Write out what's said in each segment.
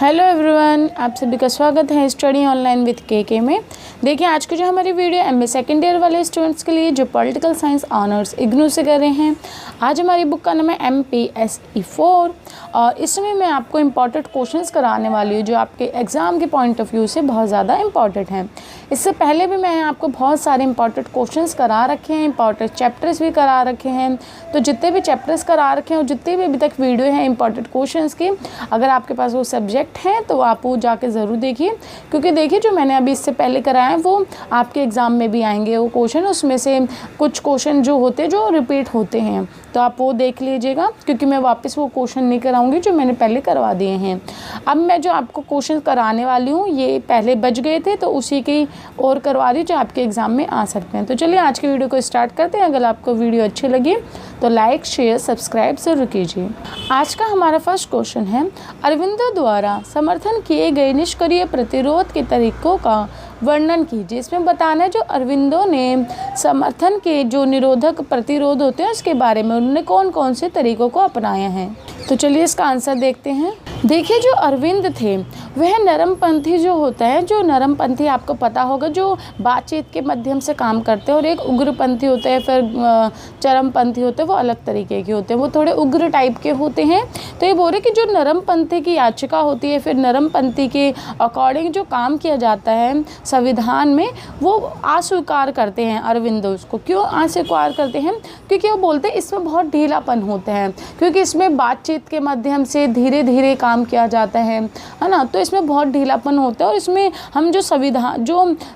Hello everyone, आप सभी का स्वागत है स्टडी ऑनलाइन विद के में। देखिए, आज की जो हमारी वीडियो एमए सेकेंड ईयर वाले स्टूडेंट्स के लिए जो पॉलिटिकल साइंस ऑनर्स इग्नू से कर रहे हैं। आज हमारी बुक का नाम है MPSE 4 और इसमें मैं आपको इम्पॉर्टेंट क्वेश्चंस कराने वाली हूँ जो आपके एग्ज़ाम के पॉइंट ऑफ व्यू से बहुत ज़्यादा इम्पॉर्टेंट हैं। इससे पहले भी मैंने आपको बहुत सारे इंपॉर्टेंट क्वेश्चंस करा रखे हैं, इंपॉर्टेंट चैप्टर्स भी करा रखे हैं। तो जितने भी चैप्टर्स करा रखे हैं और जितने भी अभी तक वीडियो हैं इंपॉर्टेंट क्वेश्चंस की, अगर आपके पास वो सब्जेक्ट हैं तो आप वो जाके ज़रूर देखिए, क्योंकि देखिए जो मैंने अभी इससे पहले कराया है वो आपके एग्ज़ाम में भी आएंगे वो क्वेश्चन। उसमें से कुछ क्वेश्चन जो होते हैं जो रिपीट होते हैं, तो आप वो देख लीजिएगा, क्योंकि मैं वापस वो क्वेश्चन नहीं कराऊंगी जो मैंने पहले करवा दिए हैं। अब मैं जो आपको क्वेश्चन कराने वाली हूँ ये पहले बच गए थे, तो उसी की और करवा दी जो आपके एग्ज़ाम में आ सकते हैं। तो चलिए आज की वीडियो को स्टार्ट करते हैं। अगर आपको वीडियो अच्छी लगी तो लाइक, शेयर, सब्सक्राइब ज़रूर कीजिए। आज का हमारा फर्स्ट क्वेश्चन है, अरविंदो द्वारा समर्थन किए गए निष्क्रिय प्रतिरोध के तरीकों का वर्णन कीजिए। इसमें बताना है जो अरविंदो ने समर्थन के जो निरोधक प्रतिरोध होते हैं उसके बारे में उन्होंने कौन कौन से तरीकों को अपनाया है। तो चलिए इसका आंसर देखते हैं। देखिए, जो अरविंद थे वह नरमपंथी जो होता है, जो नरमपंथी आपको पता होगा जो बातचीत के माध्यम से काम करते हैं, और एक उग्रपंथी होते हैं, फिर चरमपंथी होते हैं, वो अलग तरीके के होते हैं, वो थोड़े उग्र टाइप के होते हैं। तो ये बोल रहे कि जो नरमपंथी की याचिका होती है, फिर नरमपंथी के अकॉर्डिंग जो काम किया जाता है संविधान में, वो अस्वीकार करते हैं अरविंदो। उसको क्यों अस्वीकार करते हैं? क्योंकि वो बोलते हैं इसमें बहुत ढीलापन होता है, क्योंकि इसमें बातचीत के माध्यम से धीरे धीरे काम किया जाता है ना, तो इसमें बहुत ढीलापन होता है। और इसमें हम जो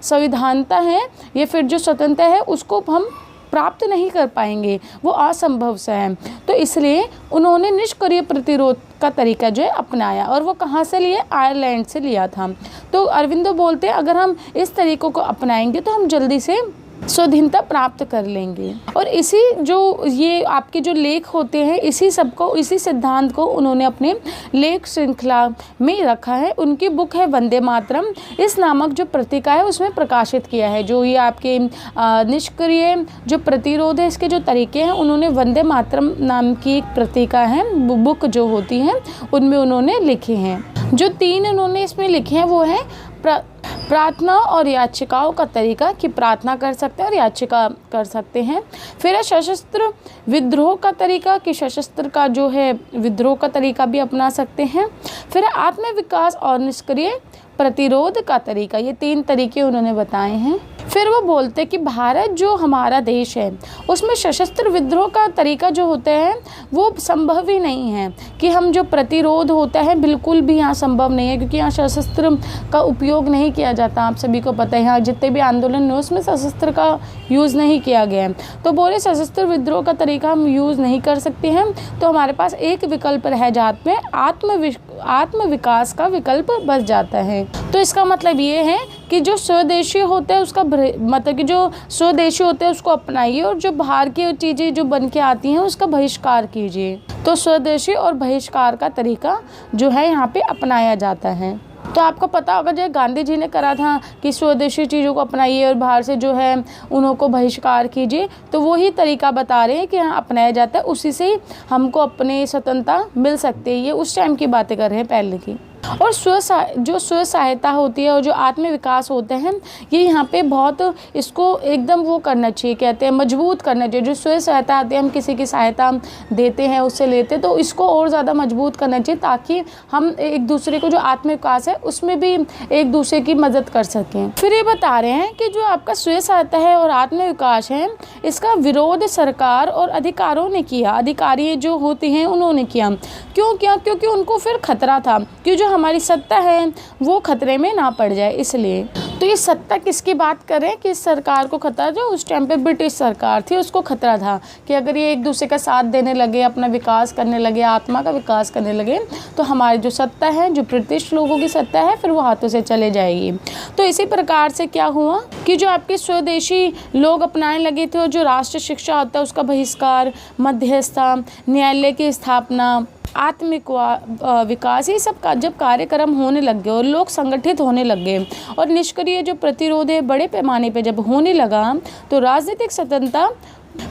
संविधानता है या फिर जो स्वतंत्रता है उसको हम प्राप्त नहीं कर पाएंगे, वो असंभव सा है। तो इसलिए उन्होंने निष्क्रिय प्रतिरोध का तरीका जो है अपनाया, और वो कहाँ से लिए? आयरलैंड से लिया था। तो अरविंदो बोलते हैं अगर हम इस तरीकों को अपनाएंगे तो हम जल्दी से स्वाधीनता प्राप्त कर लेंगे। और इसी जो ये आपके जो लेख होते हैं, इसी सिद्धांत को उन्होंने अपने लेख श्रृंखला में रखा है। उनकी बुक है वंदे मातरम, इस नामक जो पत्रिका है उसमें प्रकाशित किया है। जो ये आपके निष्क्रिय जो प्रतिरोध है इसके जो तरीके हैं, उन्होंने वंदे मातरम नाम की एक पत्रिका है, बुक जो होती हैं उनमें उन्होंने लिखे हैं। जो 3 उन्होंने इसमें लिखे हैं वो है प्रार्थना और याचिकाओं का तरीका, कि प्रार्थना कर सकते हैं और याचिका कर सकते हैं। फिर है सशस्त्र विद्रोह का तरीका, कि सशस्त्र का जो है विद्रोह का तरीका भी अपना सकते हैं। फिर है आत्मविकास और निष्क्रिय प्रतिरोध का तरीका। ये 3 तरीके उन्होंने बताए हैं। फिर वो बोलते हैं कि भारत जो हमारा देश है उसमें सशस्त्र विद्रोह का तरीका जो होता है वो संभव ही नहीं है, कि हम जो प्रतिरोध होता है बिल्कुल भी यहाँ संभव नहीं है, क्योंकि यहाँ सशस्त्र का उपयोग नहीं किया जाता। आप सभी को पता है यहाँ जितने भी आंदोलन हुए उसमें सशस्त्र का यूज़ नहीं किया गया है। तो बोले सशस्त्र विद्रोह का तरीका हम यूज़ नहीं कर सकते हैं, तो हमारे पास एक विकल्प रह जाता है, आत्मविकास का विकल्प बच जाता है। तो इसका मतलब ये है कि जो स्वदेशी होता है उसका मतलब कि जो स्वदेशी होते हैं उसको अपनाइए, और जो बाहर की चीज़ें जो बन के आती हैं उसका बहिष्कार कीजिए। तो स्वदेशी और बहिष्कार का तरीका जो है यहाँ पे अपनाया जाता है। तो आपको पता होगा जो गांधी जी ने करा था कि स्वदेशी चीज़ों को अपनाइए और बाहर से जो है उनको बहिष्कार कीजिए, तो वही तरीका बता रहे हैं कि हाँ अपनाया जाता है, उसी से ही हमको अपनी स्वतंत्रता मिल सकती है। ये उस टाइम की बातें कर रहे हैं पहले की। और जो स्व सहायता होती है और जो आत्मविकास होते हैं, ये यहाँ पे बहुत इसको एकदम वो करना चाहिए, कहते हैं मजबूत करना चाहिए। जो स्व सहायता आती है, हम किसी की सहायता देते हैं उससे लेते हैं, तो इसको और ज़्यादा मजबूत करना चाहिए, ताकि हम एक दूसरे को जो आत्मविकास है उसमें भी एक दूसरे की मदद कर सकें। फिर ये बता रहे हैं कि जो आपका स्व सहायता है और आत्मविकास है इसका विरोध सरकार और अधिकारों ने किया, अधिकारी जो होते हैं उन्होंने किया। क्यों किया? क्योंकि उनको फिर खतरा था कि जो हमारी सत्ता है वो खतरे में ना पड़ जाए, इसलिए। तो ये सत्ता किसकी बात करें? कि इस सरकार को खतरा, जो उस टाइम पे ब्रिटिश सरकार थी उसको खतरा था कि अगर ये एक दूसरे का साथ देने लगे, अपना विकास करने लगे, आत्मा का विकास करने लगे, तो हमारी जो सत्ता है, जो ब्रिटिश लोगों की सत्ता है, फिर वो हाथों से चले जाएगी। तो इसी प्रकार से क्या हुआ कि जो आपके स्वदेशी लोग अपनाने लगे थे, और जो राष्ट्रीय शिक्षा होता है उसका बहिष्कार, मध्यस्थता, न्यायालय की स्थापना, आत्मिक विकास, ये सब का जब कार्यक्रम होने लग गए और लोग संगठित होने लग गए और निष्क्रिय जो प्रतिरोध है बड़े पैमाने पे जब होने लगा, तो राजनीतिक स्वतंत्रता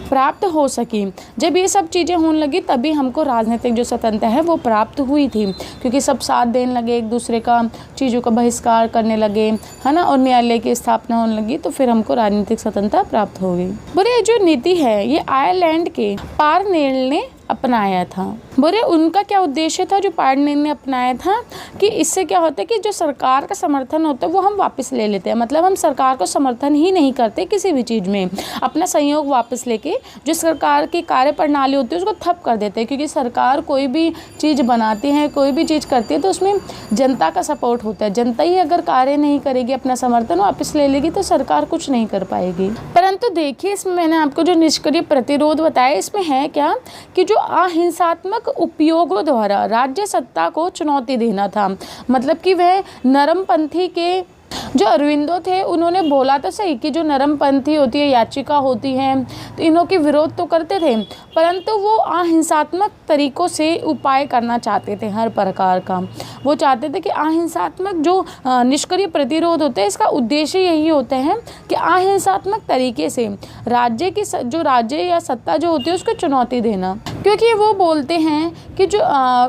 प्राप्त हो सकी। जब ये सब चीज़ें होने लगी तभी हमको राजनीतिक जो स्वतंत्रता है वो प्राप्त हुई थी, क्योंकि सब साथ देने लगे, एक दूसरे का चीज़ों का बहिष्कार करने लगे, है ना, और न्यायालय की स्थापना होने लगी, तो फिर हमको राजनीतिक स्वतंत्रता प्राप्त हो गई। बोले ये जो नीति है ये आयरलैंड के पार्नेल ने अपनाया था। बोले उनका क्या उद्देश्य था जो पार्नेल ने अपनाया था, कि इससे क्या होता है कि जो सरकार का समर्थन होता है वो हम वापस ले लेते हैं। मतलब हम सरकार को समर्थन ही नहीं करते किसी भी चीज़ में, अपना सहयोग वापस लेके जो सरकार की कार्य प्रणाली होती है उसको ठप कर देते हैं, क्योंकि सरकार कोई भी चीज़ बनाती है, कोई भी चीज़ करती है तो उसमें जनता का सपोर्ट होता है। जनता ही अगर कार्य नहीं करेगी, अपना समर्थन वापस ले लेगी, तो सरकार कुछ नहीं कर पाएगी। परंतु देखिए इसमें मैंने आपको जो निष्क्रिय प्रतिरोध बताया, इसमें है क्या कि जो अहिंसात्मक उपयोगों द्वारा राज्य सत्ता को चुनौती देना था। मतलब कि वह नरमपंथी के जो अरविंदो थे उन्होंने बोला तो सही कि जो नरमपंथी होती है, याचिका होती है, तो इन्हों के विरोध तो करते थे, परंतु वो अहिंसात्मक तरीकों से उपाय करना चाहते थे। हर प्रकार का वो चाहते थे कि अहिंसात्मक जो निष्क्रिय प्रतिरोध होते हैं, इसका उद्देश्य यही होता है कि अहिंसात्मक तरीके से राज्य की जो राज्य या सत्ता जो होती है उसको चुनौती देना। क्योंकि वो बोलते हैं कि जो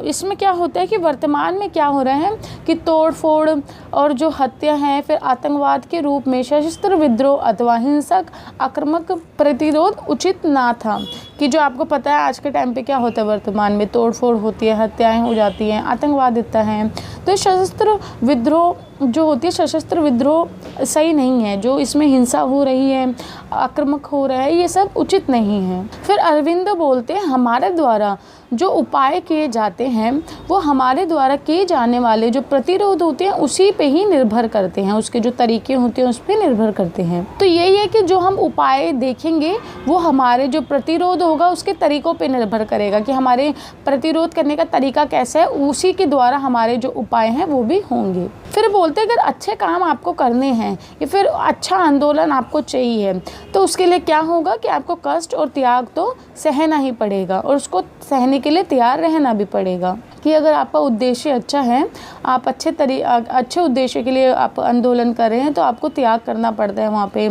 इसमें क्या होता है कि वर्तमान में क्या हो रहा है कि तोड़ फोड़ और जो हत्या है, फिर आतंकवाद के रूप में सशस्त्र विद्रोह अथवा हिंसक आक्रामक प्रतिरोध उचित ना था। कि जो आपको पता है आज के टाइम पे क्या होता है, वर्तमान में तोड़ फोड़ होती है, हत्याएं हो जाती हैं, आतंकवाद इतना है, तो सशस्त्र विद्रोह जो होती है, सशस्त्र विद्रोह सही नहीं है। जो इसमें हिंसा हो रही है, आक्रामक हो रहा है, ये सब उचित नहीं है। फिर अरविंद बोलते हैं हमारे द्वारा जो उपाय किए जाते हैं वो हमारे द्वारा किए जाने वाले जो प्रतिरोध होते हैं उसी पे ही निर्भर करते हैं, उसके जो तरीके होते हैं उस पर निर्भर करते हैं। तो यही है कि जो हम उपाय देखेंगे वो हमारे जो प्रतिरोध होगा उसके तरीकों पे निर्भर करेगा, कि हमारे प्रतिरोध करने का तरीका कैसा है, उसी के द्वारा हमारे जो उपाय हैं वो भी होंगे। फिर बोलते अगर अच्छे काम आपको करने हैं या फिर अच्छा आंदोलन आपको चाहिए तो उसके लिए क्या होगा कि आपको कष्ट और त्याग तो सहना ही पड़ेगा, और उसको सहने के लिए तैयार रहना भी पड़ेगा। कि अगर आपका उद्देश्य अच्छा है, आप अच्छे उद्देश्य के लिए आप आंदोलन कर रहे हैं, तो आपको त्याग करना पड़ता है वहाँ पे,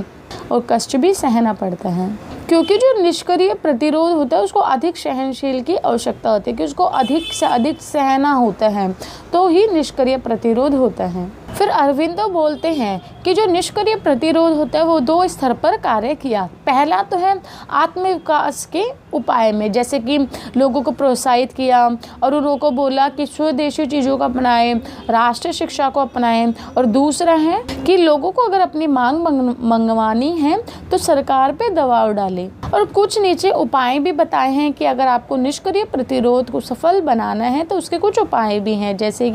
और कष्ट भी सहना पड़ता है। क्योंकि जो निष्क्रिय प्रतिरोध होता है उसको अधिक सहनशील की आवश्यकता होती है, कि उसको अधिक से अधिक सहना होता है, तो ही निष्क्रिय प्रतिरोध होता है। फिर अरविंदो बोलते हैं कि जो निष्क्रिय प्रतिरोध होता है वो दो स्तर पर कार्य किया। पहला तो है आत्मविकास के उपाय में, जैसे कि लोगों को प्रोत्साहित किया और उन को बोला कि स्वदेशी चीज़ों को अपनाएं, राष्ट्रीय शिक्षा को अपनाएं। और दूसरा है कि लोगों को अगर अपनी मांग मंगवानी है तो सरकार पे दबाव डालें। और कुछ नीचे उपाय भी बताए हैं कि अगर आपको निष्क्रिय प्रतिरोध को सफल बनाना है तो उसके कुछ उपाय भी हैं, जैसे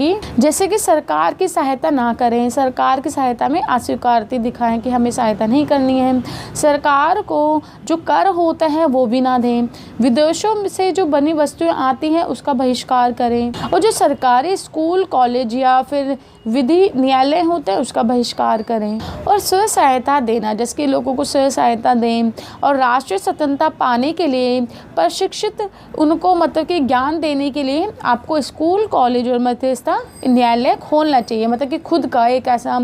कि सरकार की सहायता ना करें, सरकार की सहायता में अस्वीकृति दिखाएं कि हमें सहायता नहीं करनी है, सरकार को जो कर होता है वो भी ना दें, विदेशों से जो बनी वस्तुएं आती हैं उसका बहिष्कार करें, और जो सरकारी स्कूल कॉलेज या फिर विधि न्यायालय होते हैं उसका बहिष्कार करें, और स्व सहायता देना, जिसके लोगों को स्व सहायता दें, और राष्ट्रीय स्वतंत्रता पाने के लिए प्रशिक्षित उनको मतलब कि ज्ञान देने के लिए आपको स्कूल कॉलेज और मध्यस्थता न्यायालय खोलना चाहिए। मतलब कि खुद का एक ऐसा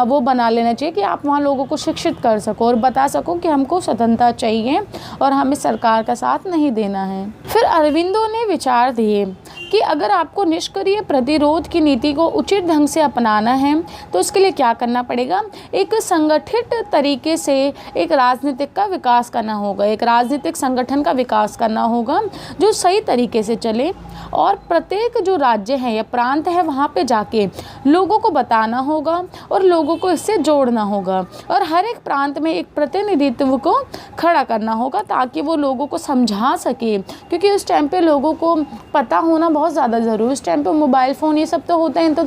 वो बना लेना चाहिए कि आप वहाँ लोगों को शिक्षित कर सको और बता सको कि हमको स्वतंत्रता चाहिए और हमें सरकार का साथ नहीं देना है। फिर अरविंदो ने विचार दिए कि अगर आपको निष्क्रिय प्रतिरोध की नीति को उचित ढंग से अपनाना है तो उसके लिए क्या करना पड़ेगा, एक संगठित तरीके से एक राजनीतिक का विकास करना होगा, एक राजनीतिक संगठन का विकास करना होगा जो सही तरीके से चले, और प्रत्येक जो राज्य है या प्रांत है वहाँ पे जाके लोगों को बताना होगा और लोगों को इससे जोड़ना होगा, और हर एक प्रांत में एक प्रतिनिधित्व को खड़ा करना होगा ताकि वो लोगों को समझा सके। क्योंकि उस टाइम पे लोगों को पता होना बहुत ज़्यादा ज़रूरी, उस टाइम पे मोबाइल फ़ोन ये सब तो होता है, तो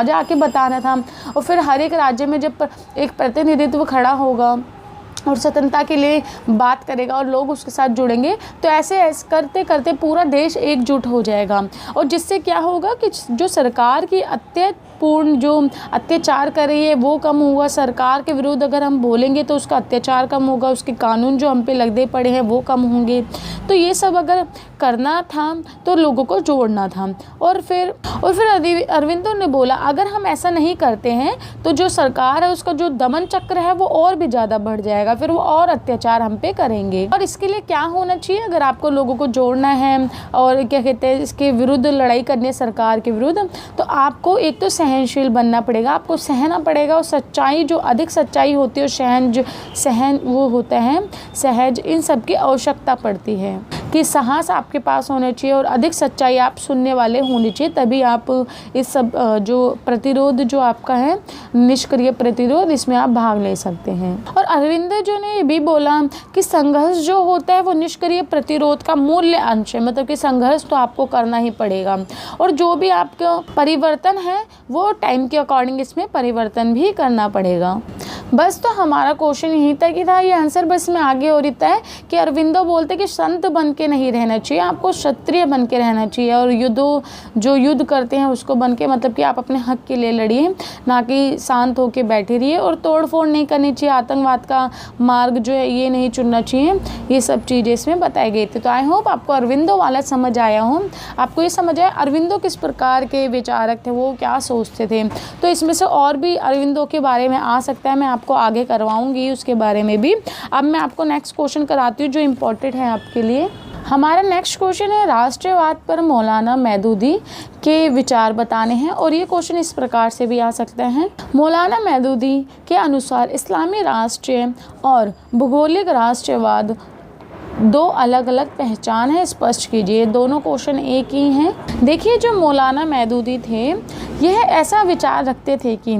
जा के बताना था। और फिर हर एक राज्य में जब एक प्रतिनिधित्व खड़ा होगा और स्वतंत्रता के लिए बात करेगा और लोग उसके साथ जुड़ेंगे, तो ऐसे करते करते पूरा देश एकजुट हो जाएगा, और जिससे क्या होगा कि जो सरकार की पूर्ण जो अत्याचार कर रही है वो कम होगा, सरकार के विरुद्ध अगर हम बोलेंगे तो उसका अत्याचार कम होगा, उसके कानून जो हम पे लगदे पड़े हैं वो कम होंगे। तो ये सब अगर करना था तो लोगों को जोड़ना था। और फिर अरविंदो ने बोला अगर हम ऐसा नहीं करते हैं तो जो सरकार है उसका जो दमन चक्र है वो और भी ज़्यादा बढ़ जाएगा, फिर वो और अत्याचार हम पे करेंगे। और इसके लिए क्या होना चाहिए, अगर आपको लोगों को जोड़ना है और क्या कहते हैं इसके विरुद्ध लड़ाई करनी है सरकार के विरुद्ध, तो आपको एक तो सहनशील बनना पड़ेगा, आपको सहना पड़ेगा। और सच्चाई, जो अधिक सच्चाई होती है, सहन वो होता है सहज, इन सब की आवश्यकता पड़ती है कि साहस आपके पास होना चाहिए और अधिक सच्चाई आप सुनने वाले होने चाहिए, तभी आप इस सब जो प्रतिरोध जो आपका है निष्क्रिय प्रतिरोध, इसमें आप भाग ले सकते हैं। और अरविंदो जो ने ये भी बोला कि संघर्ष जो होता है वो निष्क्रिय प्रतिरोध का मूल्य अंश है, मतलब कि संघर्ष तो आपको करना ही पड़ेगा और जो भी आपका परिवर्तन है वो टाइम के अकॉर्डिंग इसमें परिवर्तन भी करना पड़ेगा। बस तो हमारा क्वेश्चन यहीं तक ही था, ये आंसर बस में आगे और इतना है कि अरविंदो बोलते कि संत बन के नहीं रहना चाहिए, आपको क्षत्रिय बन के रहना चाहिए और जो युद्ध करते हैं उसको बन के, मतलब कि आप अपने हक के लिए लड़िए, ना कि शांत होकर बैठे रहिए। और तोड़ फोड़ नहीं करनी चाहिए, आतंकवाद का मार्ग जो है ये नहीं चुनना चाहिए, ये सब चीज़ें इसमें बताई गई थी। तो आई होप आपको अरविंदो वाला समझ आया हो, आपको ये समझ आया अरविंदो किस प्रकार के विचारक थे, वो क्या सोचते थे। तो इसमें से और भी अरविंदो के बारे में आ सकता है, मैं आपको आगे करवाऊंगी उसके बारे में भी। अब मैं आपको नेक्स्ट क्वेश्चन कराती हूँ जो इम्पोर्टेंट है आपके लिए। हमारा नेक्स्ट क्वेश्चन है राष्ट्रवाद पर मौलाना मौदूदी के विचार बताने हैं और ये क्वेश्चन इस प्रकार से भी आ सकता है। मौलाना मौदूदी के अनुसार इस्लामी राष्ट्रीय और भौगोलिक राष्ट्रवाद दो अलग अलग पहचान है, स्पष्ट कीजिए। दोनों क्वेश्चन एक ही हैं। देखिए, जो मौलाना मौदूदी थे यह ऐसा विचार रखते थे कि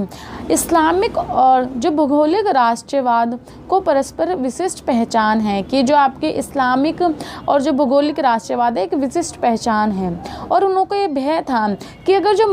इस्लामिक और जो भौगोलिक राष्ट्रवाद को परस्पर विशिष्ट पहचान है, कि जो आपके इस्लामिक और जो भौगोलिक राष्ट्रवाद है एक विशिष्ट पहचान है। और उनको ये भय था कि अगर जो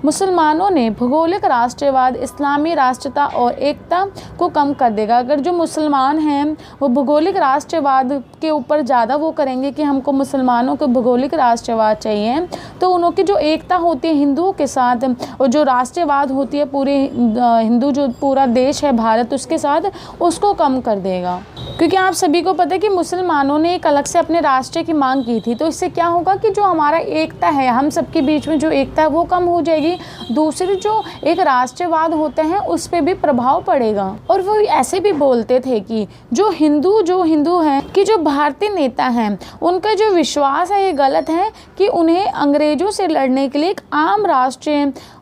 मुसलमानों ने भौगोलिक राष्ट्रवाद, इस्लामी राष्ट्रता और एकता को कम कर देगा, अगर जो मुसलमान हैं वो भौगोलिक राष्ट्रवाद के ऊपर ज़्यादा वो करेंगे कि हमको मुसलमानों को भौगोलिक राष्ट्रवाद चाहिए, तो उनकी जो एकता होती है हिंदुओं के साथ और जो राष्ट्रवाद होती है पूरे हिंदू जो पूरा देश है भारत उसके साथ, उसको कम कर देगा। क्योंकि आप सभी को पता है कि मुसलमानों ने एक अलग से अपने राष्ट्र की मांग की थी, तो इससे क्या होगा कि जो हमारा एकता है, हम सबके बीच में जो एकता है वो कम हो जाएगी। दूसरी जो एक राष्ट्रवाद होता है उस पर भी प्रभाव पड़ेगा। और वो ऐसे भी बोलते थे कि जो हिंदू हैं कि जो भारतीय नेता हैं उनका जो विश्वास है ये गलत है कि उन्हें अंग्रेजों से लड़ने के लिए एक आम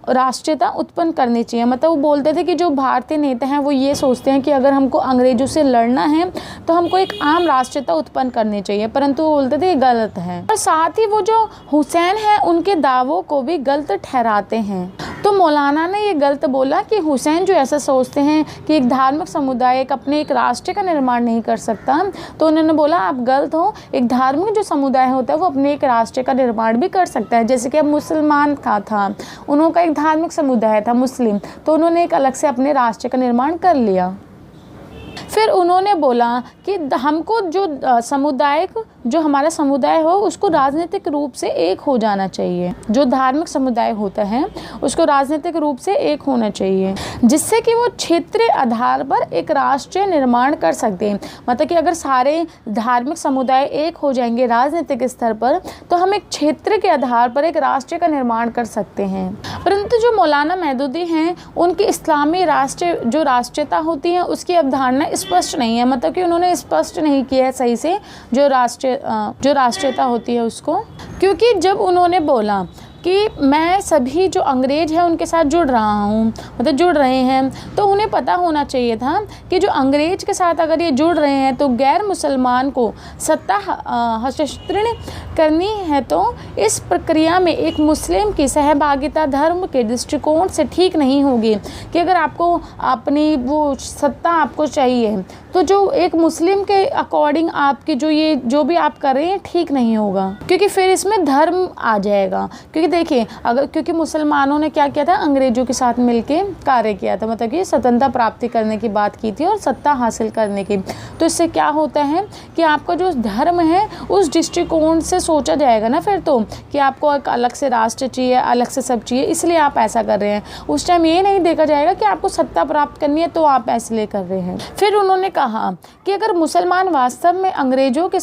राष्ट्रीयता उत्पन्न करनी चाहिए। मतलब वो बोलते थे कि जो भारतीय नेता हैं वो ये सोचते हैं कि अगर हमको अंग्रेजों से लड़ना है तो हमको एक आम राष्ट्रीयता उत्पन्न करनी चाहिए, परंतु वो बोलते थे ये गलत है। और साथ ही वो जो हुसैन है उनके दावों को भी गलत ठहराते हैं। तो मौलाना ने ये गलत बोला कि हुसैन जो ऐसा सोचते हैं कि एक धार्मिक समुदाय अपने एक राष्ट्र का निर्माण नहीं कर सकता, तो उन्होंने बोला आप गलत हो, एक धार्मिक जो समुदाय होता है वो अपने एक राष्ट्र का निर्माण भी कर सकता है। जैसे कि अब मुसलमान था उनका एक धार्मिक समुदाय था मुस्लिम, तो उन्होंने एक अलग से अपने राष्ट्र का निर्माण कर लिया। फिर उन्होंने बोला कि हमको जो हमारा समुदाय हो उसको राजनीतिक रूप से एक हो जाना चाहिए। जो धार्मिक समुदाय होता है उसको राजनीतिक रूप से एक होना चाहिए, जिससे कि वो क्षेत्रीय आधार पर एक राष्ट्रीय निर्माण कर सकते हैं। मतलब कि अगर सारे धार्मिक समुदाय एक हो जाएंगे राजनीतिक स्तर पर, तो हम एक क्षेत्र के आधार पर एक राष्ट्र का निर्माण कर सकते हैं। परंतु जो मौलाना मौदूदी हैं उनकी इस्लामी जो राष्ट्रीयता होती है उसकी अवधारणा स्पष्ट नहीं है। मतलब कि उन्होंने स्पष्ट नहीं किया है सही से जो राष्ट्रीयता होती है उसको। क्योंकि जब उन्होंने बोला कि मैं सभी जो अंग्रेज हैं उनके साथ जुड़ रहा हूँ, मतलब जुड़ रहे हैं, तो उन्हें पता होना चाहिए था कि जो अंग्रेज के साथ अगर ये जुड़ रहे हैं तो गैर मुसलमान को सत्ता हस्तांतरण करनी है, तो इस प्रक्रिया में एक मुस्लिम की सहभागिता धर्म के दृष्टिकोण से ठीक नहीं होगी। कि अगर आपको अपनी वो सत्ता आपको चाहिए तो जो एक मुस्लिम के अकॉर्डिंग आपकी जो भी आप कर रहे हैं ठीक नहीं होगा, क्योंकि फिर इसमें धर्म आ जाएगा। क्योंकि देखिए अगर क्योंकि मुसलमानों ने क्या किया था, अंग्रेजों के साथ मिलके कार्य किया था, मतलब कि स्वतंत्रता प्राप्ति करने की बात की थी और सत्ता हासिल करने की। तो इससे क्या होता है कि आपका जो धर्म है उस दृष्टिकोण से सोचा जाएगा ना फिर तो, कि आपको एक अलग से राष्ट्र चाहिए, अलग से सब चाहिए, इसलिए आप ऐसा कर रहे हैं। उस टाइम ये नहीं देखा जाएगा कि आपको सत्ता प्राप्त करनी है तो आप इसलिए कर रहे हैं। फिर उन्होंने कहा कि अगर मुसलमान वास्तव में अंग्रेजों के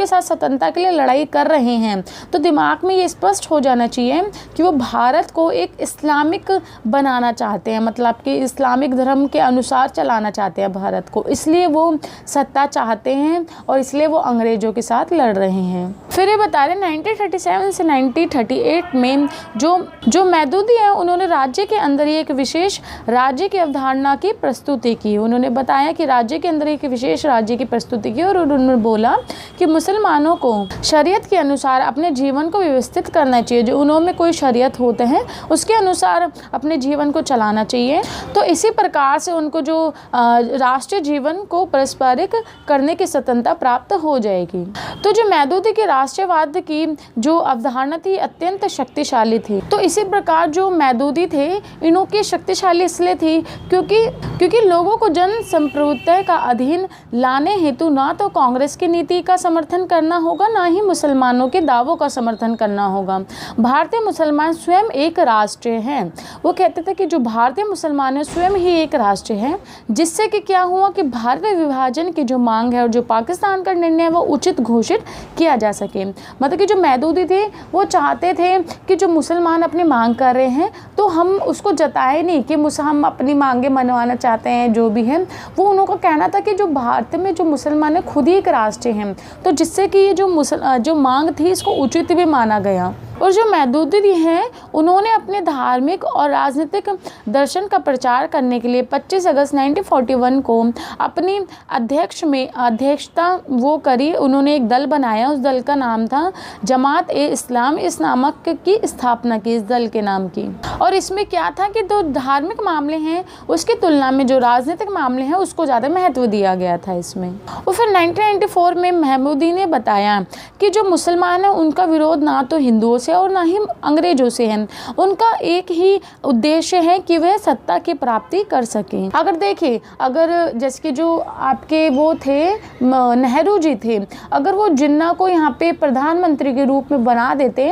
साथ स्वतंत्रता के लिए लड़ाई कर रहे हैं तो दिमाग में ये स्पष्ट हो जाना चाहिए कि वो भारत को एक इस्लामिक बनाना चाहते हैं, मतलब कि इस्लामिक धर्म के अनुसार चलाना चाहते हैं भारत को, इसलिए वो सत्ता चाहते हैं और इसलिए वो अंग्रेजों के साथ लड़ रहे हैं। फिर ये बता रहे 1937 से 1938 में जो मौदूदी है उन्होंने राज्य के अंदर एक विशेष राज्य की अवधारणा की प्रस्तुति की। उन्होंने बताया कि राज्य के अंदर एक विशेष राज्य की प्रस्तुति की और उन्होंने बोला कि मुसलमानों को शरीयत के अनुसार अपने जीवन को व्यवस्थित करना चाहिए, जो उन्होंने कोई शरीयत होते हैं उसके अनुसार अपने जीवन को चलाना चाहिए। तो इसी प्रकार से उनको जो राष्ट्रीय जीवन को पारस्परिक करने की स्वतंत्रता प्राप्त हो जाएगी। तो जो मौदूदी के राष्ट्रवाद की जो अवधारणा थी अत्यंत शक्तिशाली थी। तो इसी प्रकार जो मौदूदी थे इनों की शक्तिशाली इसलिए थी क्योंकि लोगों को जन संप्रभुत्व का अधीन लाने हेतु ना तो कांग्रेस की नीति का समर्थन करना होगा, ना ही मुसलमानों के दावों का समर्थन करना होगा। भारतीय मुसलमान स्वयं एक राष्ट्र हैं। वो कहते थे कि जो भारतीय मुसलमान है स्वयं ही एक राष्ट्र है, जिससे कि क्या हुआ कि भारतीय विभाजन की जो मांग है और जो पाकिस्तान का निर्णय है वो उचित घोषित किया जा सके। मतलब कि जो मौदूदी थे वो चाहते थे कि जो मुसलमान अपनी मांग कर रहे हैं तो हम उसको जताए नहीं कि हम अपनी मांगे मनवाना चाहते हैं, जो भी है वो उनका कहना था कि जो भारत में जो मुसलमान है खुद ही एक राष्ट्र हैं, तो जिससे कि ये जो मांग थी इसको उचित भी माना गया। और जो मौदूदी हैं उन्होंने अपने धार्मिक और राजनीतिक दर्शन का प्रचार करने के लिए 25 अगस्त 1941 को अपनी अध्यक्षता वो करी। उन्होंने एक दल बनाया, उस दल का नाम था जमात ए इस्लाम, इस नामक की स्थापना की इस दल के नाम की। और इसमें क्या था कि जो धार्मिक मामले हैं उसकी तुलना में जो राजनीतिक मामले हैं उसको ज़्यादा महत्व दिया गया था इसमें। और फिर 1994 में मौदूदी ने बताया कि जो मुसलमान हैं उनका विरोध ना तो हिंदुओं से और ना ही अंग्रेजों से है, उनका एक ही उद्देश्य है कि वह सत्ता की प्राप्ति कर सकें। अगर देखिए, अगर जैसे कि जो आपके वो थे नेहरू जी थे, अगर वो जिन्ना को यहाँ पे प्रधानमंत्री के रूप में बना देते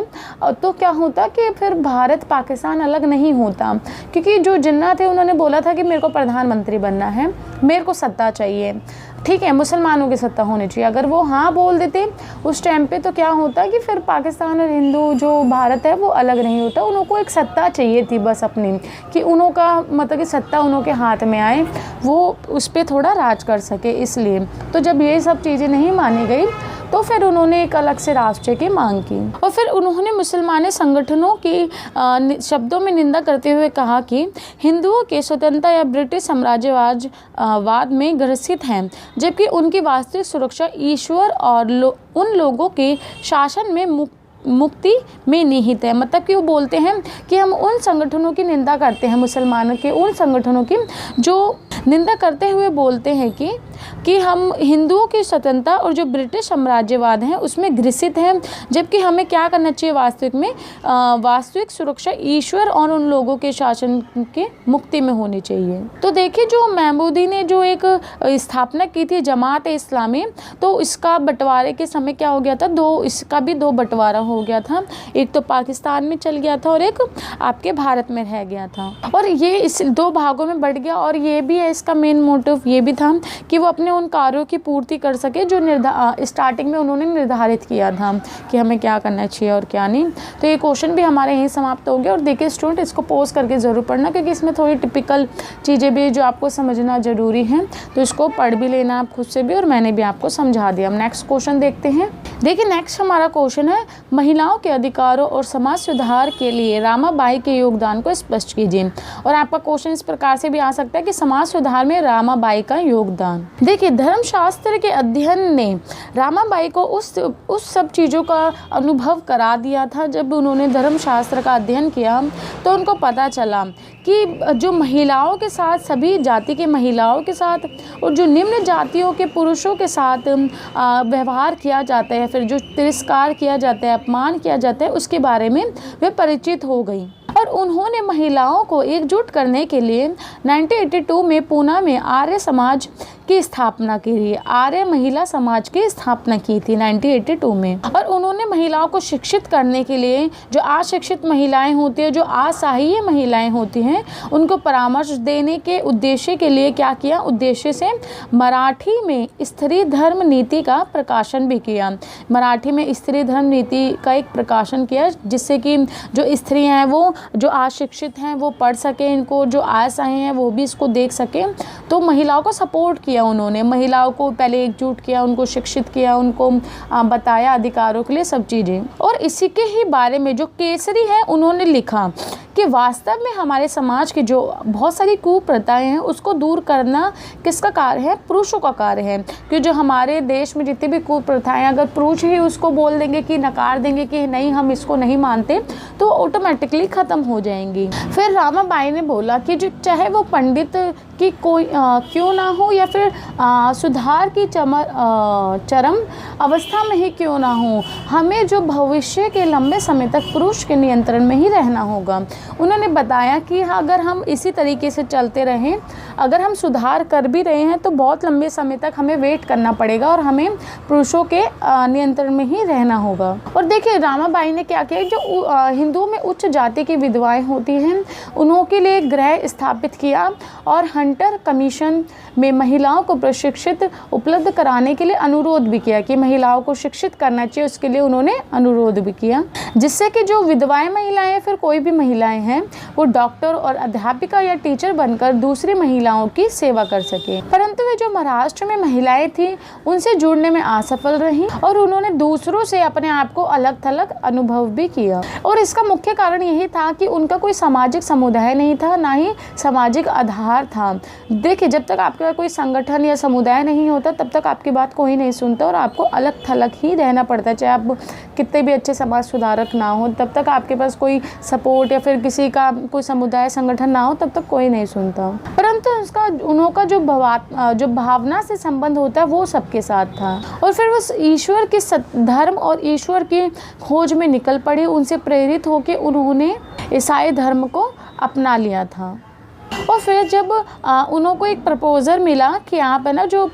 तो क्या होता कि फिर भारत पाकिस्तान अलग नहीं होता, क्योंकि जो जिन्ना थे उन्होंने बोला था कि मेरे को प्रधानमंत्री बनना है, मेरे को सत्ता चाहिए, ठीक है, मुसलमानों की सत्ता होनी चाहिए। अगर वो हाँ बोल देते उस टाइम पे तो क्या होता कि फिर पाकिस्तान और हिंदू जो भारत है वो अलग नहीं होता। उनको एक सत्ता चाहिए थी बस अपनी, कि उन्हों का मतलब कि सत्ता उन्हों के हाथ में आए, वो उस पर थोड़ा राज कर सके। इसलिए तो जब ये सब चीज़ें नहीं मानी गई तो फिर उन्होंने एक अलग से राष्ट्र की मांग की। और फिर उन्होंने मुसलमान संगठनों की शब्दों में निंदा करते हुए कहा कि हिंदुओं के स्वतंत्रता या ब्रिटिश साम्राज्यवाद में ग्रसित हैं, जबकि उनकी वास्तविक सुरक्षा ईश्वर और उन लोगों के शासन में मुक्ति में निहित है। मतलब कि वो बोलते हैं कि हम उन संगठनों की निंदा करते हैं, मुसलमानों के उन संगठनों की जो निंदा करते हुए बोलते हैं कि हम हिंदुओं की स्वतंत्रता और जो ब्रिटिश साम्राज्यवाद है उसमें ग्रसित हैं, जबकि हमें क्या करना चाहिए वास्तविक में वास्तविक सुरक्षा ईश्वर और उन लोगों के शासन के मुक्ति में होनी चाहिए। तो देखिए, जो मौदूदी ने जो एक स्थापना की थी जमात इस्लामी, तो इसका बंटवारे के समय क्या हो गया था, इसका भी दो बंटवारा हो गया था। एक तो पाकिस्तान में चल गया था और एक आपके भारत में रह गया था, और ये इस दो भागों में बढ़ गया। और ये भी है इसका मेन मोटिव ये भी था कि वो अपने उन कार्यों की पूर्ति कर सके जो स्टार्टिंग में उन्होंने निर्धारित किया था कि हमें क्या करना चाहिए और क्या नहीं। तो ये क्वेश्चन भी हमारे यहीं समाप्त हो गया। और देखिए स्टूडेंट, इसको पॉज करके ज़रूर पढ़ना, क्योंकि इसमें थोड़ी टिपिकल चीज़ें भी जो आपको समझना ज़रूरी है, तो इसको पढ़ भी लेना आप खुद से भी, और मैंने भी आपको समझा दिया। हम नेक्स्ट क्वेश्चन देखते हैं। देखिए नेक्स्ट हमारा क्वेश्चन है, महिलाओं के अधिकारों और समाज सुधार के लिए रामाबाई के योगदान को स्पष्ट कीजिए। और आपका क्वेश्चन इस प्रकार से भी आ सकता है कि समाज सुधार में रामाबाई का योगदान। देखिए, धर्मशास्त्र के अध्ययन ने रामाबाई को उस सब चीज़ों का अनुभव करा दिया था। जब उन्होंने धर्मशास्त्र का अध्ययन किया तो उनको पता चला कि जो महिलाओं के साथ, सभी जाति के महिलाओं के साथ और जो निम्न जातियों के पुरुषों के साथ व्यवहार किया जाता है, फिर जो तिरस्कार किया जाता है, अपमान किया जाता है, उसके बारे में वे परिचित हो गई। और उन्होंने महिलाओं को एकजुट करने के लिए 1982 में पूना में आर्य समाज की स्थापना की थी। आर्य महिला समाज की स्थापना की थी 1982 में। और उन्होंने महिलाओं को शिक्षित करने के लिए, जो अशिक्षित महिलाएं होती हैं, जो असहाय महिलाएं होती हैं, उनको परामर्श देने के उद्देश्य के लिए क्या किया, उद्देश्य से मराठी में स्त्री धर्म नीति का प्रकाशन भी किया। मराठी में स्त्री धर्म नीति का एक प्रकाशन किया, जिससे कि जो स्त्रियाँ हैं, वो जो अशिक्षित हैं वो पढ़ सकें, इनको जो असहाय हैं वो भी इसको देख सकें। तो महिलाओं को सपोर्ट किया उन्होंने, महिलाओं को पहले एकजुट किया, उनको शिक्षित किया, उनको बताया अधिकारों के लिए सब चीज़ें। और इसी के ही बारे में जो केसरी है, उन्होंने लिखा कि वास्तव में हमारे समाज की जो बहुत सारी कुप्रथाएं हैं उसको दूर करना किसका कार्य है, पुरुषों का कार्य है। कि जो हमारे देश में जितनी भी कुप्रथाएं, अगर पुरुष ही उसको बोल देंगे कि नकार देंगे कि नहीं हम इसको नहीं मानते, तो ऑटोमेटिकली ख़त्म हो जाएंगी। फिर रामाबाई ने बोला कि जो चाहे वो पंडित की कोई क्यों ना हो या फिर सुधार की चरम अवस्था में ही क्यों ना हो, हमें जो भविष्य के लंबे समय तक पुरुष के नियंत्रण में ही रहना होगा। उन्होंने बताया कि अगर हम इसी तरीके से चलते रहें, अगर हम सुधार कर भी रहे हैं तो बहुत लंबे समय तक हमें वेट करना पड़ेगा और हमें पुरुषों के नियंत्रण में ही रहना होगा। और देखिए, रामाबाई ने क्या किया, जो हिंदुओं में उच्च जाति की विधवाएं होती हैं उन्हों के लिए गृह स्थापित किया और हंटर कमीशन में महिलाओं को प्रशिक्षित उपलब्ध कराने के लिए अनुरोध भी किया कि महिलाओं को शिक्षित करना चाहिए, उसके लिए उन्होंने अनुरोध भी किया, जिससे कि जो विधवाएं महिलाएं, फिर कोई भी महिलाएं हैं, वो डॉक्टर और अध्यापिका या टीचर बनकर दूसरी महिलाओं की सेवा कर सके। परंतु वे जो महाराष्ट्र में महिलाएं थी उनसे जुड़ने में असफल रहीं और उन्होंने दूसरों से अपने आप को अलग थलग अनुभव भी किया। और इसका मुख्य कारण यही था कि उनका कोई सामाजिक समुदाय नहीं था, ना ही सामाजिक आधार था। देखिए, जब तक आपका कोई संगठन या समुदाय नहीं होता तब तक आपकी बात कोई नहीं सुनता और आपको अलग थलग ही रहना पड़ता है। चाहे आप कितने भी अच्छे समाज सुधारक ना हो, तब तक आपके पास कोई सपोर्ट या फिर किसी का कोई समुदाय संगठन ना हो, तब तक कोई नहीं सुनता। परंतु उनका जो भावना से संबंध होता है वो सबके साथ था। और फिर वो ईश्वर के धर्म और ईश्वर की खोज में निकल पड़े। उनसे प्रेरित होकर उन्होंने ईसाई धर्म को अपना लिया था। और फिर जब उनको एक प्रपोजल मिला कि आप है ना, जो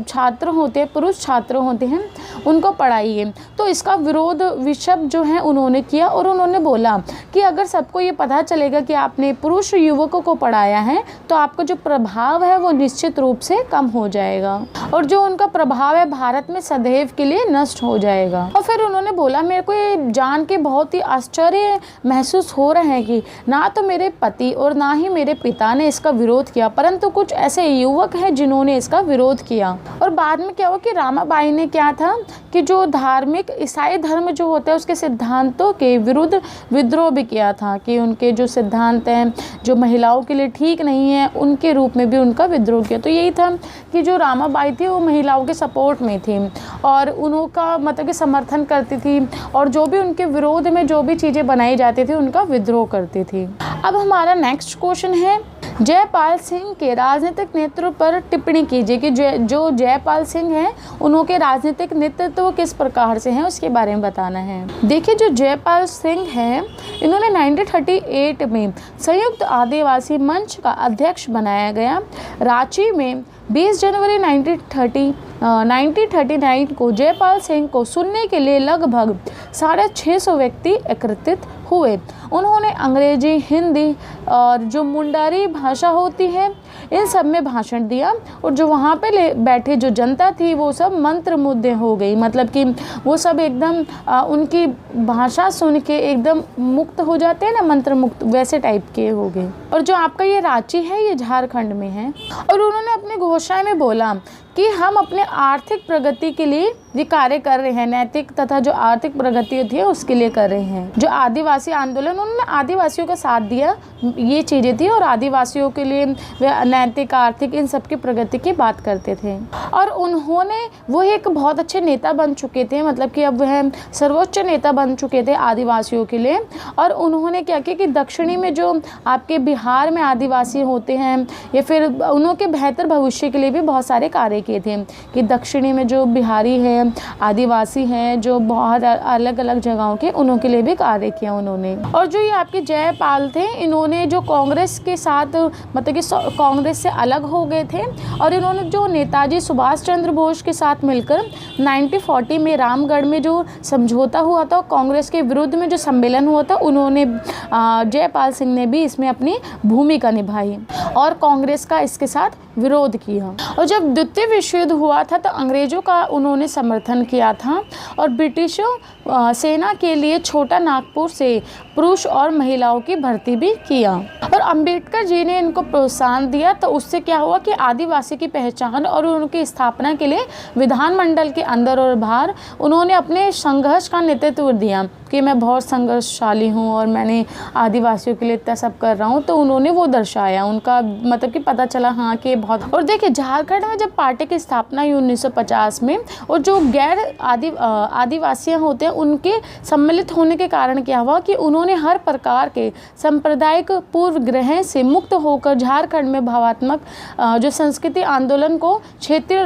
छात्र होते हैं, पुरुष छात्र होते हैं, उनको पढ़ाइए, तो इसका विरोध विषम जो है उन्होंने किया। और उन्होंने बोला कि अगर सबको ये पता चलेगा कि आपने पुरुष युवकों को पढ़ाया है तो आपका जो प्रभाव है वो निश्चित रूप से कम हो जाएगा और जो उनका प्रभाव है भारत में सदैव के लिए नष्ट हो जाएगा। और फिर उन्होंने बोला, मेरे को ये जान के बहुत ही आश्चर्य महसूस हो रहा है कि ना तो मेरे पति और ना ही मेरे पिता ने इसका विरोध किया, परंतु कुछ ऐसे युवक हैं जिन्होंने इसका विरोध किया। और बाद में क्या हुआ कि रामाबाई ने क्या था कि जो धार्मिक ईसाई धर्म जो होता है उसके सिद्धांतों के विरुद्ध विद्रोह भी किया था, कि उनके जो सिद्धांत हैं जो महिलाओं के लिए ठीक नहीं है, उनके रूप में भी उनका विद्रोह किया। तो यही था कि जो रामाबाई थी वो महिलाओं के सपोर्ट में थी और उनका मतलब कि समर्थन करती थी और जो भी उनके विरोध में जो भी चीज़ें बनाई जाती थी उनका विद्रोह करती थी। अब हमारा नेक्स्ट क्वेश्चन है, जयपाल सिंह के राजनीतिक नेतृत्व पर टिप्पणी कीजिए कि जो जयपाल सिंह हैं उनके राजनीतिक नेतृत्व किस प्रकार से हैं, उसके बारे में बताना है। देखिए, जो जयपाल सिंह हैं इन्होंने 1938 में संयुक्त आदिवासी मंच का अध्यक्ष बनाया गया। रांची में 20 जनवरी 1939 को जयपाल सिंह को सुनने के लिए लगभग 650 व्यक्ति एकत्रित हुए। उन्होंने अंग्रेजी, हिंदी और जो मुंडारी भाषा होती है इन सब में भाषण दिया और जो वहाँ पे बैठे जो जनता थी वो सब मंत्रमुग्ध हो गई, मतलब कि वो सब एकदम उनकी भाषा सुन के एकदम मुक्त हो जाते हैं ना, मंत्रमुग्ध वैसे टाइप के हो गए। और जो आपका ये रांची है ये झारखंड में है। और उन्होंने अपनी घोषणा में बोला कि हम अपने आर्थिक प्रगति के लिए ये कार्य कर रहे हैं, नैतिक तथा जो आर्थिक प्रगति होती है उसके लिए कर रहे हैं। जो आदिवासी आंदोलन, उन्होंने आदिवासियों का साथ दिया, ये चीज़ें थी, और आदिवासियों के लिए वे नैतिक, आर्थिक, इन सब की प्रगति की बात करते थे। और उन्होंने, वो एक बहुत अच्छे नेता बन चुके थे, मतलब कि अब वह सर्वोच्च नेता बन चुके थे आदिवासियों के लिए। और उन्होंने क्या किया कि दक्षिणी में जो आपके बिहार में आदिवासी होते हैं, या फिर उनके बेहतर भविष्य के लिए भी बहुत सारे कार्य किए थे, कि दक्षिणी में जो बिहारी हैं, आदिवासी हैं, जो बहुत अलग अलग जगहों के, उनके लिए भी कार्य किया उन्होंने। और जो ये आपके जयपाल थे, इन्होंने जो कांग्रेस के साथ, मतलब कि कांग्रेस से अलग हो गए थे, और इन्होंने जो नेताजी सुभाष चंद्र बोस के साथ मिलकर 1940 में रामगढ़ में जो समझौता हुआ था, कांग्रेस के विरुद्ध में जो सम्मेलन हुआ था, उन्होंने जयपाल सिंह ने भी इसमें अपनी भूमिका निभाई और कांग्रेस का इसके साथ विरोध किया। और जब द्वितीय विश्व युद्ध हुआ था तो अंग्रेज़ों का उन्होंने समर्थन किया था, और ब्रिटिशों सेना के लिए छोटा नागपुर से पुरुष और महिलाओं की भर्ती भी किया। और अंबेडकर जी ने इनको प्रोत्साहन दिया, तो उससे क्या हुआ कि आदिवासी की पहचान और उनकी स्थापना के लिए विधानमंडल के अंदर और बाहर उन्होंने अपने संघर्ष का नेतृत्व दिया, कि मैं बहुत संघर्षशाली हूँ और मैंने आदिवासियों के लिए इतना सब कर रहा हूँ। तो उन्होंने वो दर्शाया, उनका मतलब कि पता चला हाँ कि बहुत। और देखिए, झारखंड में जब पार्टी की स्थापना हुई 1950 में, और जो गैर आदिवासियाँ होते हैं, उनके सम्मिलित होने के कारण क्या हुआ कि उन्होंने हर प्रकार के सांप्रदायिक पूर्वग्रह से मुक्त होकर झारखंड में भावात्मक जो संस्कृति आंदोलन को क्षेत्रीय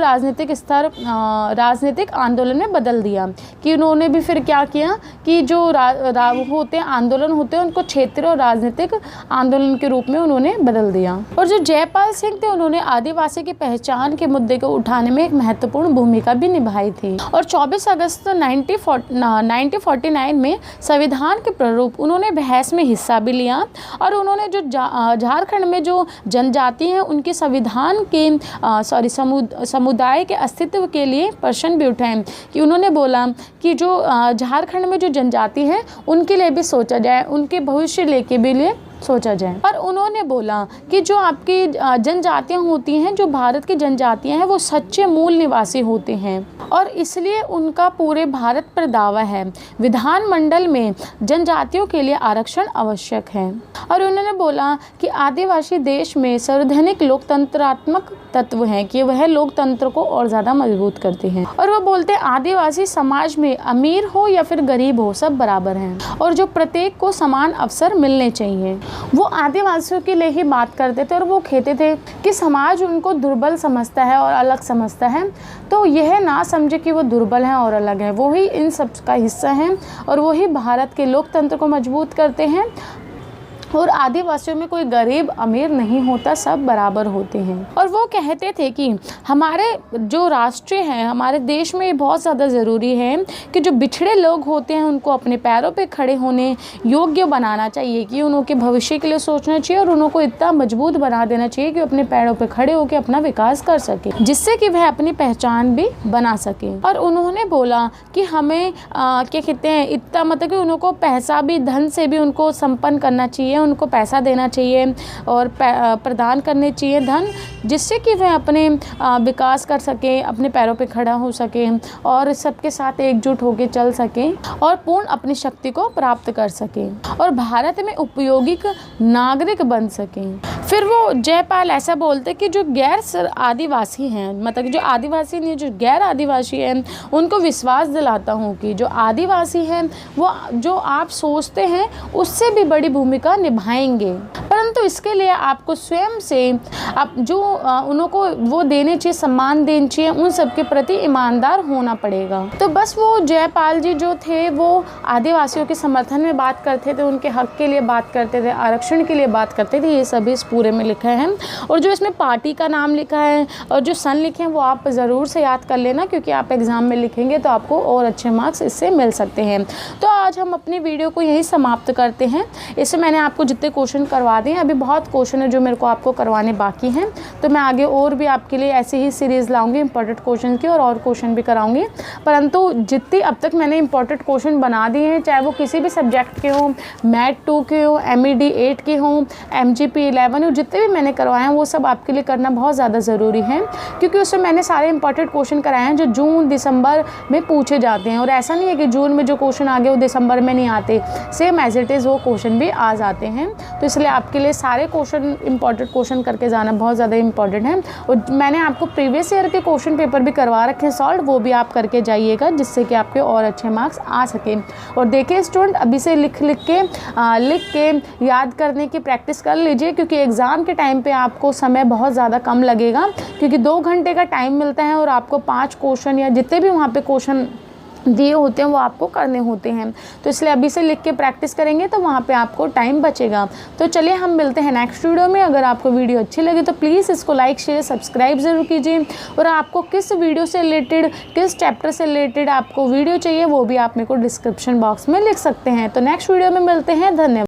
राजनीतिक आंदोलन में बदल दिया। कि उन्होंने भी फिर क्या किया कि जो होते हैं आंदोलन होते हैं, उनको क्षेत्रीय और राजनीतिक आंदोलन के रूप में उन्होंने बदल दिया। और जो जयपाल सिंह थे, उन्होंने आदिवासी की पहचान के मुद्दे को उठाने में एक महत्वपूर्ण भूमिका भी निभाई थी। और 24 अगस्त 1949 में संविधान के प्रारूप उन्होंने बहस में हिस्सा भी लिया, और उन्होंने जो झारखंड में जो जनजाति हैं उनके संविधान के समुदाय के अस्तित्व के लिए प्रश्न भी उठाए। कि उन्होंने बोला कि जो झारखंड में जो जनजाति है उनके लिए भी सोचा जाए, उनके भविष्य लेके भी लिए सोचा जाए। और उन्होंने बोला कि जो आपकी जनजातियां होती हैं, जो भारत की जनजातियां हैं, वो सच्चे मूल निवासी होते हैं, और इसलिए उनका पूरे भारत पर दावा है। विधानमंडल में जनजातियों के लिए आरक्षण आवश्यक है। और उन्होंने बोला कि आदिवासी देश में संवैधानिक लोकतंत्रात्मक तत्व हैं, कि वह लोकतंत्र को और ज़्यादा मजबूत करते हैं। और वो बोलते हैं आदिवासी समाज में अमीर हो या फिर गरीब हो, सब बराबर हैं, और जो प्रत्येक को समान अवसर मिलने चाहिए। वो आदिवासियों के लिए ही बात करते थे, और वो कहते थे कि समाज उनको दुर्बल समझता है और अलग समझता है, तो यह ना समझे कि वो दुर्बल हैं और अलग हैं, वो ही इन सब का हिस्सा हैं, और वो ही भारत के लोकतंत्र को मजबूत करते हैं। और आदिवासियों में कोई गरीब अमीर नहीं होता, सब बराबर होते हैं। और वो कहते थे कि हमारे जो राष्ट्र हैं, हमारे देश में ये बहुत ज़्यादा ज़रूरी है कि जो बिछड़े लोग होते हैं उनको अपने पैरों पे खड़े होने योग्य बनाना चाहिए, कि उनके भविष्य के लिए सोचना चाहिए, और उनको इतना मजबूत बना देना चाहिए कि अपने पैरों पे खड़े होकर अपना विकास कर सके, जिससे कि वह अपनी पहचान भी बना सके। और उन्होंने बोला कि हमें क्या कहते हैं, इतना मतलब कि उनको पैसा भी, धन से भी उनको संपन्न करना चाहिए, उनको पैसा देना चाहिए और प्रदान करने चाहिए धन, जिससे कि वह अपने विकास कर सके, अपने पैरों पे खड़ा हो सके, और सबके साथ एकजुट होकर चल सके, और पूर्ण अपनी शक्ति को प्राप्त कर सके, और भारत में उपयोगी नागरिक बन सके। फिर वो जयपाल ऐसा बोलते कि जो गैर आदिवासी हैं, मतलब जो आदिवासी नहीं, जो गैर आदिवासी हैं, उनको विश्वास दिलाता हूँ कि जो आदिवासी हैं वो जो आप सोचते हैं उससे भी बड़ी भूमिका निभाएंगे, परंतु इसके लिए आपको स्वयं से आप जो उनको वो देने चाहिए, सम्मान देना चाहिए, उन सब के प्रति ईमानदार होना पड़ेगा। तो बस वो जयपाल जी जो थे वो आदिवासियों के समर्थन में बात करते थे, उनके हक के लिए बात करते थे, आरक्षण के लिए बात करते थे। ये सभी इस पूरे में लिखा है, और जो इसमें पार्टी का नाम लिखा है और जो सन लिखे हैं वो आप ज़रूर से याद कर लेना, क्योंकि आप एग्ज़ाम में लिखेंगे तो आपको और अच्छे मार्क्स इससे मिल सकते हैं। तो आज हम अपनी वीडियो को यहीं समाप्त करते हैं। इससे मैंने आपको जितने क्वेश्चन करवा दिए। अभी बहुत क्वेश्चन है जो मेरे को आपको करवाने बाकी हैं, तो मैं आगे और भी आपके लिए ऐसी ही सीरीज़ लाऊंगी इंपॉर्टेंट क्वेश्चन की, और क्वेश्चन भी कराऊंगी। परंतु जितनी अब तक मैंने इंपॉर्टेंट क्वेश्चन बना दिए हैं, चाहे वो किसी भी सब्जेक्ट के हों, मैथ 2 के हों, MED 8 के हों, MGP 11 हो, जितने भी मैंने करवाए हैं वो सब आपके लिए करना बहुत ज़्यादा ज़रूरी है, क्योंकि उसमें मैंने सारे इंपॉर्टेंट क्वेश्चन कराए हैं जो जून दिसंबर में पूछे जाते हैं। और ऐसा नहीं है कि जून में जो क्वेश्चन आ गए वो दिसंबर में नहीं आते, सेम एज इट इज़ वो क्वेश्चन भी आ जाते हैं। तो इसलिए आपके लिए सारे क्वेश्चन इंपॉर्टेंट क्वेश्चन करके जाना बहुत ज़्यादा इंपॉर्टेंट है। और मैंने आपको प्रीवियस ईयर के क्वेश्चन पेपर भी करवा रखे हैं सॉल्व, वो भी आप करके जाइएगा, जिससे कि आपके और अच्छे मार्क्स आ सकें। और देखिए स्टूडेंट, अभी से लिख के याद करने की प्रैक्टिस कर लीजिए, क्योंकि एग्ज़ाम के टाइम पे आपको समय बहुत ज़्यादा कम लगेगा, क्योंकि 2 घंटे का टाइम मिलता है और आपको 5 क्वेश्चन या जितने भी वहाँ पे क्वेश्चन दिए होते हैं वो आपको करने होते हैं। तो इसलिए अभी से लिख के प्रैक्टिस करेंगे तो वहाँ पे आपको टाइम बचेगा। तो चलिए हम मिलते हैं नेक्स्ट वीडियो में। अगर आपको वीडियो अच्छी लगी तो प्लीज़ इसको लाइक शेयर सब्सक्राइब ज़रूर कीजिए, और आपको किस वीडियो से रिलेटेड, किस चैप्टर से रिलेटेड आपको वीडियो चाहिए वो भी आप मेरे को डिस्क्रिप्शन बॉक्स में लिख सकते हैं। तो नेक्स्ट वीडियो में मिलते हैं। धन्यवाद।